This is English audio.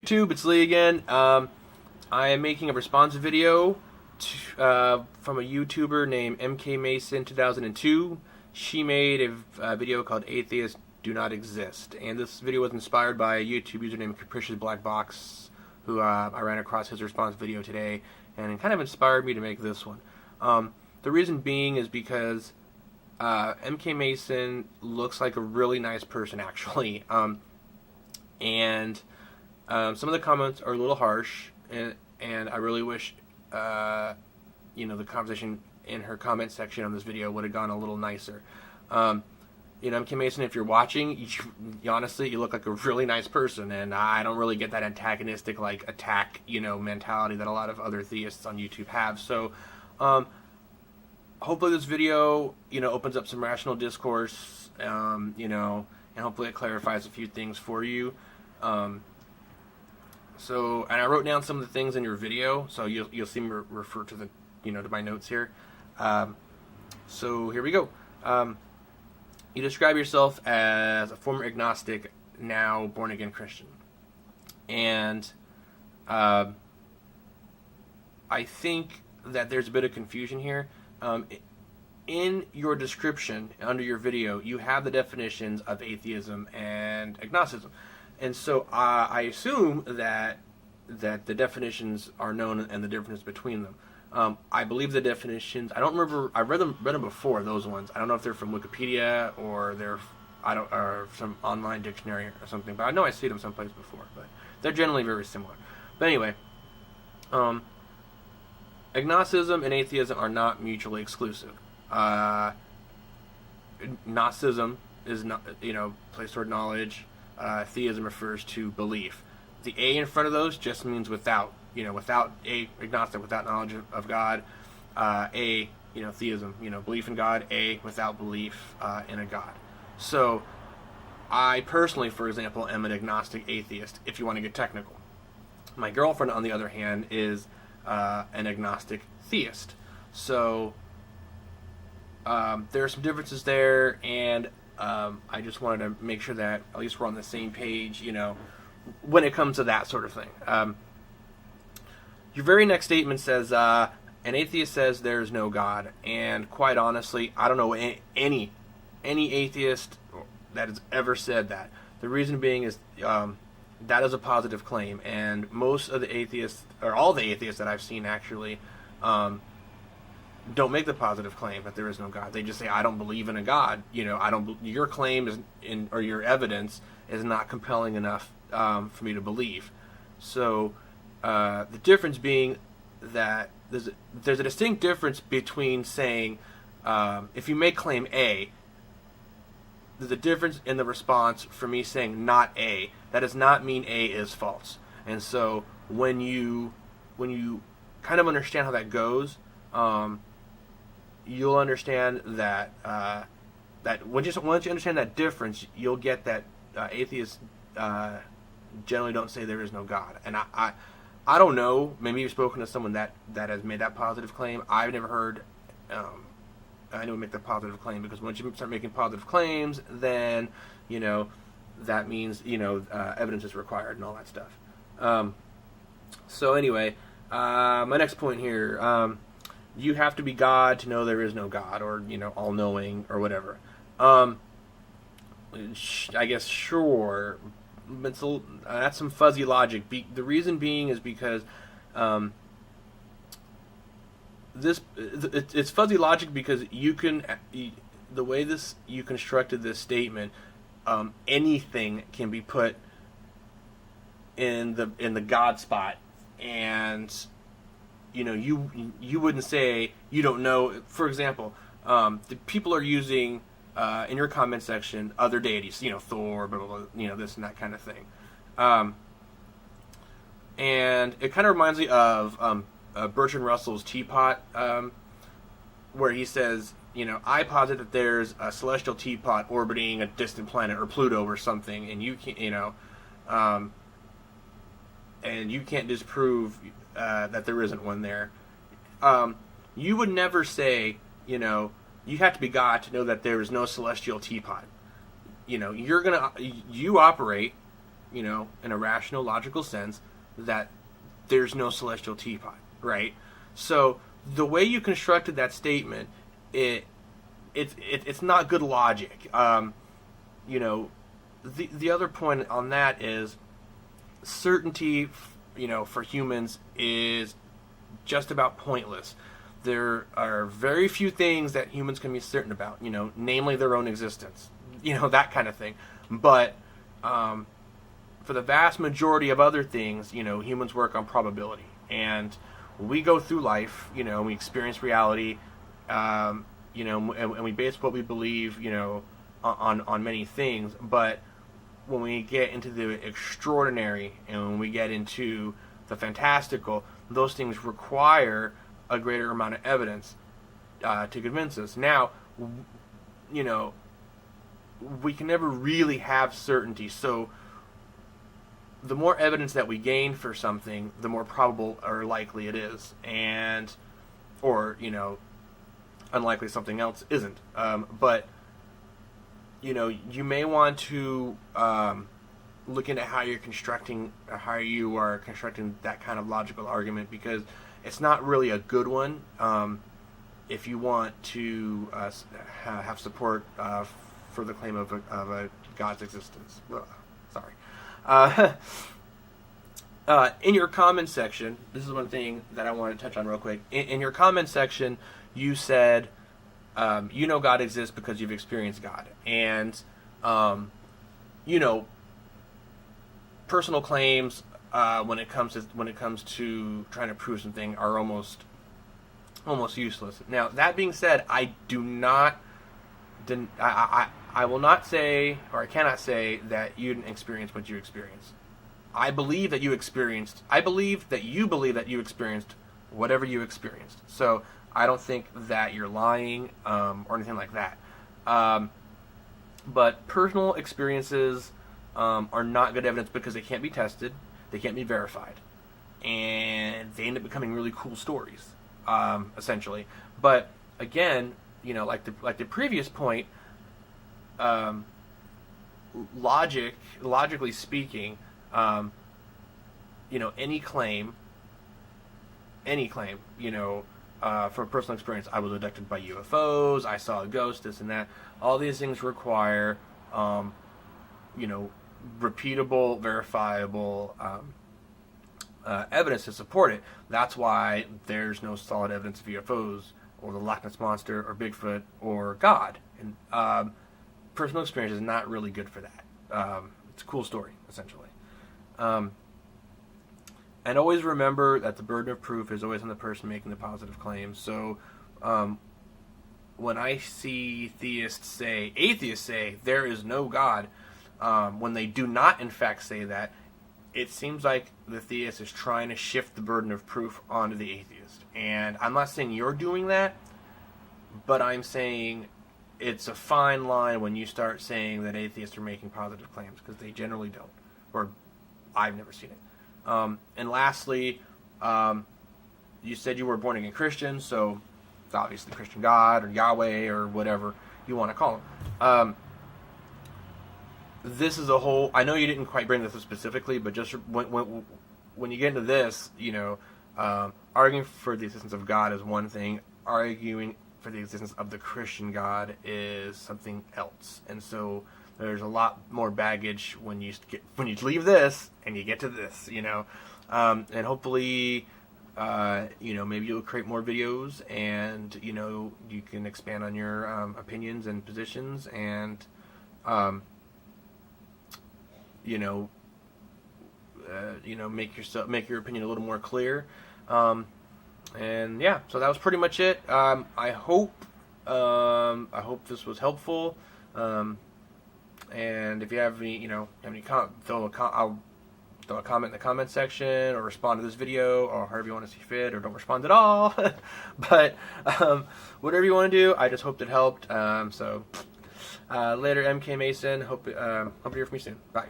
YouTube, it's Lee again. I am making a response video from a YouTuber named MK Mason 2002. She made a video called Atheists Do Not Exist, and this video was inspired by a YouTube user named Capricious Black Box, who I ran across his response video today, and it kind of inspired me to make this one. The reason being is because MK Mason looks like a really nice person, actually, and some of the comments are a little harsh, and I really wish, the conversation in her comment section on this video would have gone a little nicer. MK Mason, if you're watching, honestly, you look like a really nice person, and I don't really get that antagonistic, attack, mentality that a lot of other theists on YouTube have. So, hopefully this video, opens up some rational discourse, and hopefully it clarifies a few things for you. And I wrote down some of the things in your video, so you'll see me refer to the, to my notes here. So here we go. You describe yourself as a former agnostic, now born-again Christian. And I think that there's a bit of confusion here. In your description, under your video, you have the definitions of atheism and agnosticism. And so I assume that the definitions are known and the difference between them. I believe the definitions, I don't remember, I read them before, those ones. I don't know if they're from Wikipedia or they're or some online dictionary or something, but I know I see them someplace before, but they're generally very similar. But anyway, agnosticism and atheism are not mutually exclusive. Gnosticism is not, placed toward knowledge. Theism refers to belief. The A in front of those just means without. Without agnostic, without knowledge of God. Theism, belief in God. A, without belief in a God. So, I personally, for example, am an agnostic atheist, if you want to get technical. My girlfriend, on the other hand, is an agnostic theist. So, there are some differences there, and I just wanted to make sure that at least we're on the same page, when it comes to that sort of thing. Your very next statement says, an atheist says there is no God, and quite honestly, I don't know any atheist that has ever said that. The reason being is that is a positive claim, and most of the atheists, or all the atheists that I've seen actually, don't make the positive claim that there is no God. They just say, I don't believe in a God. Your claim is or your evidence is not compelling enough for me to believe. So the difference being that there's a distinct difference between saying, if you make claim A, there's a difference in the response for me saying not A. That does not mean A is false. And so when you kind of understand how that goes, you'll understand that once you understand that difference, you'll get that atheists generally don't say there is no God. And I don't know. Maybe you've spoken to someone that has made that positive claim. I've never heard anyone make the positive claim, because once you start making positive claims, then that means evidence is required and all that stuff. So anyway, my next point here. You have to be God to know there is no God, or all-knowing, or whatever. I guess sure. That's some fuzzy logic. The reason being is because it's fuzzy logic because the way you constructed this statement, anything can be put in the God spot, and you wouldn't say you don't know. For example, the people are using in your comment section other deities, Thor, blah, blah, blah, this and that kind of thing, and it kind of reminds me of Bertrand Russell's Teapot, where he says, I posit that there's a celestial teapot orbiting a distant planet or Pluto or something, and you can't, and you can't disprove that there isn't one there. You would never say, you have to be God to know that there is no celestial teapot. You operate in a rational, logical sense, that there's no celestial teapot, right? So the way you constructed that statement, it's not good logic. The other point on that is certainty, for humans is just about pointless. There are very few things that humans can be certain about, namely their own existence, that kind of thing. But for the vast majority of other things, humans work on probability. And we go through life, we experience reality, and we base what we believe, on many things. But when we get into the extraordinary and when we get into the fantastical, those things require a greater amount of evidence to convince us. Now, we can never really have certainty. So the more evidence that we gain for something, the more probable or likely it is, or unlikely something else isn't. But you may want to look into how you are constructing that kind of logical argument, because it's not really a good one. If you want to have support for the claim of a God's existence. Sorry. In your comment section, this is one thing that I want to touch on real quick. In your comment section, you said, God exists because you've experienced God. And, personal claims, when it comes to trying to prove something, are almost useless. Now, that being said, I will not say, or I cannot say, that you didn't experience what you experienced. I believe that you believe that you experienced whatever you experienced. So I don't think that you're lying or anything like that. But personal experiences are not good evidence because they can't be tested, they can't be verified, and they end up becoming really cool stories, essentially. But again, like the previous point, logically speaking, any claim, from personal experience, I was abducted by UFOs, I saw a ghost, this and that. All these things require, repeatable, verifiable evidence to support it. That's why there's no solid evidence of UFOs or the Loch Ness Monster or Bigfoot or God. And personal experience is not really good for that. It's a cool story, essentially. And always remember that the burden of proof is always on the person making the positive claims. So when I see atheists say there is no God, when they do not in fact say that, it seems like the theist is trying to shift the burden of proof onto the atheist. And I'm not saying you're doing that, but I'm saying it's a fine line when you start saying that atheists are making positive claims, because they generally don't, or I've never seen it. And lastly, you said you were born again Christian, so it's obviously Christian God or Yahweh or whatever you want to call him. This is a whole. I know you didn't quite bring this up specifically, but just when you get into this, arguing for the existence of God is one thing. Arguing for the existence of the Christian God is something else. And so there's a lot more baggage when you leave this and you get to this, and hopefully, maybe you'll create more videos, and you can expand on your opinions and positions, and make your opinion a little more clear. And yeah, so that was pretty much it. I hope this was helpful. And if you have any, I'll throw a comment in the comment section, or respond to this video, or however you want to see fit, or don't respond at all. But whatever you want to do, I just hope it helped. So later, MK Mason. Hope to hear from you soon. Bye.